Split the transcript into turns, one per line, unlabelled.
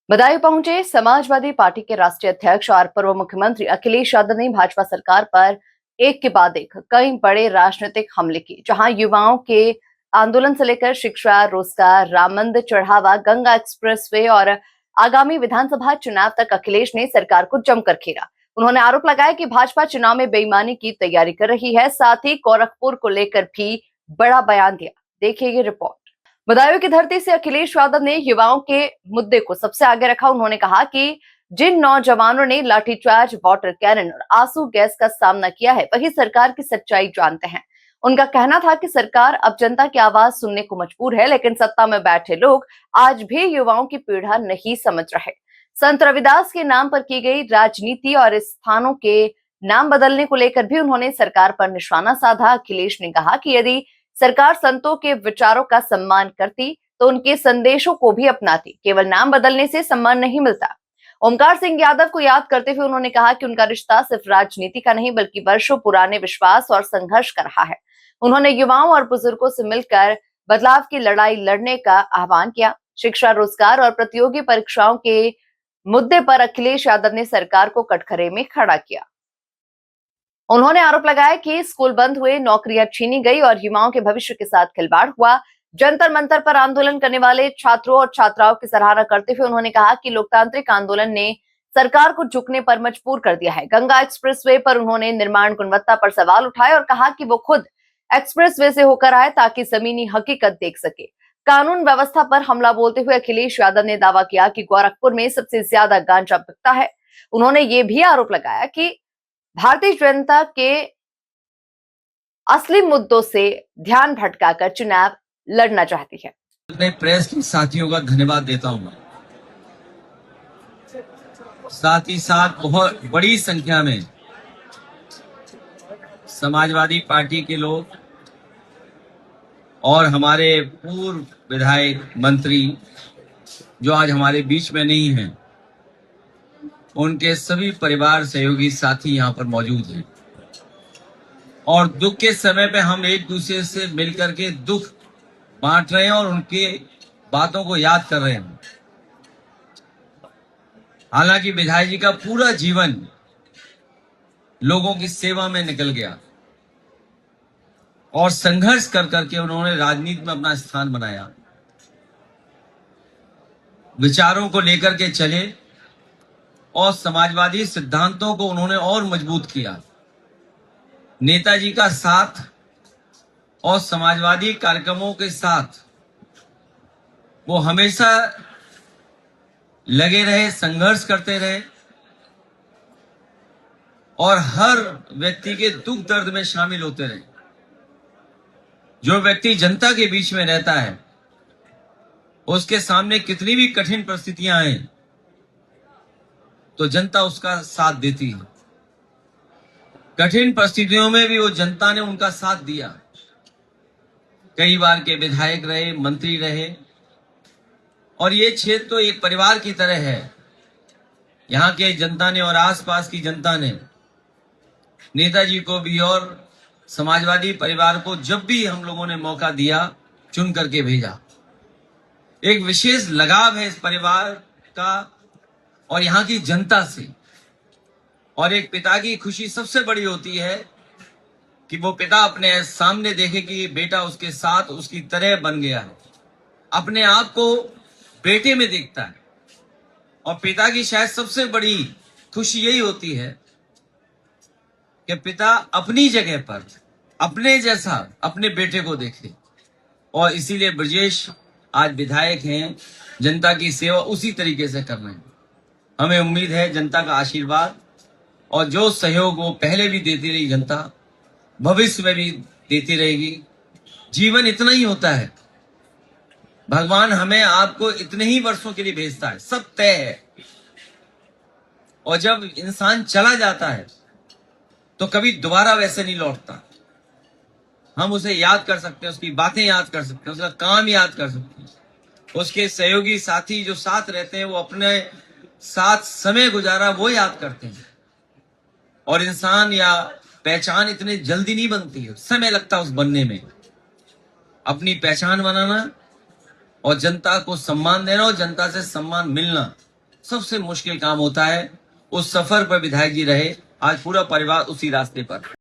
बदायूं पहुंचे समाजवादी पार्टी के राष्ट्रीय अध्यक्ष और पूर्व मुख्यमंत्री अखिलेश यादव ने भाजपा सरकार पर एक के बाद एक कई बड़े राजनीतिक हमले किए, जहां युवाओं के आंदोलन से लेकर शिक्षा, रोजगार, राम मंदिर चढ़ावा, गंगा एक्सप्रेसवे और आगामी विधानसभा चुनाव तक अखिलेश ने सरकार को जमकर घेरा। उन्होंने आरोप लगाया कि भाजपा चुनाव में बेईमानी की तैयारी कर रही है। साथ ही गोरखपुर को लेकर भी बड़ा बयान दिया। देखिए ये रिपोर्ट। बदायूं की धरती से अखिलेश यादव ने युवाओं के मुद्दे को सबसे आगे रखा। उन्होंने कहा कि जिन नौजवानों ने लाठीचार्ज, वाटर कैनन और आंसू गैस का सामना किया है, वही सरकार की सच्चाई जानते हैं। उनका कहना था कि सरकार अब जनता की आवाज सुनने को मजबूर है, लेकिन सत्ता में बैठे लोग आज भी युवाओं की पीड़ा नहीं समझ रहे। संत रविदास के नाम पर की गई राजनीति और स्थानों के नाम बदलने को लेकर भी उन्होंने सरकार पर निशाना साधा। अखिलेश ने कहा कि यदि सरकार संतों के विचारों का सम्मान करती तो उनके संदेशों को भी अपनाती। केवल नाम बदलने से सम्मान नहीं मिलता। ओमकार सिंह यादव को याद करते हुए उन्होंने कहा कि उनका रिश्ता सिर्फ राजनीति का नहीं बल्कि वर्षों पुराने विश्वास और संघर्ष का रहा है। उन्होंने युवाओं और बुजुर्गों से मिलकर बदलाव की लड़ाई लड़ने का आह्वान किया। शिक्षा, रोजगार और प्रतियोगी परीक्षाओं के मुद्दे पर अखिलेश यादव ने सरकार को कटघरे में खड़ा किया। उन्होंने आरोप लगाया कि स्कूल बंद हुए, नौकरियां छीनी गई और युवाओं के भविष्य के साथ खिलवाड़ हुआ। जंतर मंतर पर आंदोलन करने वाले छात्रों और छात्राओं की सराहना करते हुए उन्होंने कहा कि लोकतांत्रिक आंदोलन ने सरकार को झुकने पर मजबूर कर दिया है। गंगा एक्सप्रेसवे पर उन्होंने निर्माण गुणवत्ता पर सवाल उठाए और कहा कि वो खुद एक्सप्रेसवे से होकर आए ताकि जमीनी हकीकत देख सके। कानून व्यवस्था पर हमला बोलते हुए अखिलेश यादव ने दावा किया कि गोरखपुर में सबसे ज्यादा गांजा बिकता है। उन्होंने ये भी आरोप लगाया कि भारतीय जनता के असली मुद्दों से ध्यान भटकाकर चुनाव लड़ना चाहती है।
अपने प्रेस के साथियों का धन्यवाद देता हूं। साथ ही साथ बहुत बड़ी संख्या में समाजवादी पार्टी के लोग और हमारे पूर्व विधायक, मंत्री जो आज हमारे बीच में नहीं हैं, उनके सभी परिवार, सहयोगी, साथी यहाँ पर मौजूद हैं और दुख के समय पे हम एक दूसरे से मिलकर के दुख बांट रहे हैं और उनके बातों को याद कर रहे हैं। हालांकि विधायक जी का पूरा जीवन लोगों की सेवा में निकल गया और संघर्ष कर करके उन्होंने राजनीति में अपना स्थान बनाया, विचारों को लेकर के चले और समाजवादी सिद्धांतों को उन्होंने और मजबूत किया। नेताजी का साथ और समाजवादी कार्यक्रमों के साथ वो हमेशा लगे रहे, संघर्ष करते रहे और हर व्यक्ति के दुख दर्द में शामिल होते रहे। जो व्यक्ति जनता के बीच में रहता है, उसके सामने कितनी भी कठिन परिस्थितियां आए तो जनता उसका साथ देती है। कठिन परिस्थितियों में भी वो जनता ने उनका साथ दिया। कई बार के विधायक रहे, मंत्री रहे और ये क्षेत्र तो एक परिवार की तरह है। यहाँ के जनता ने और आसपास की जनता ने नेताजी को भी और समाजवादी परिवार को जब भी हम लोगों ने मौका दिया, चुन करके भेजा। एक विशेष लगाव है इस परिवार का और यहाँ की जनता से। और एक पिता की खुशी सबसे बड़ी होती है कि वो पिता अपने सामने देखे कि बेटा उसके साथ उसकी तरह बन गया है। अपने आप को बेटे में देखता है और पिता की शायद सबसे बड़ी खुशी यही होती है कि पिता अपनी जगह पर अपने जैसा अपने बेटे को देखे। और इसीलिए ब्रजेश आज विधायक हैं, जनता की सेवा उसी तरीके से कर रहे हैं। हमें उम्मीद है जनता का आशीर्वाद और जो सहयोग वो पहले भी देती रही जनता, भविष्य में भी देती रहेगी। जीवन इतना ही होता है, भगवान हमें आपको इतने ही वर्षों के लिए भेजता है, सब तय है। और जब इंसान चला जाता है तो कभी दोबारा वैसे नहीं लौटता। हम उसे याद कर सकते हैं, उसकी बातें याद कर सकते हैं, उसका काम याद कर सकते हैं। उसके सहयोगी साथी जो साथ रहते हैं, वो अपने साथ समय गुजारा वो याद करते हैं। और इंसान या पहचान इतने जल्दी नहीं बनती है, समय लगता है उस बनने में। अपनी पहचान बनाना और जनता को सम्मान देना और जनता से सम्मान मिलना, सबसे मुश्किल काम होता है। उस सफर पर विधायक जी रहे, आज पूरा परिवार उसी रास्ते पर।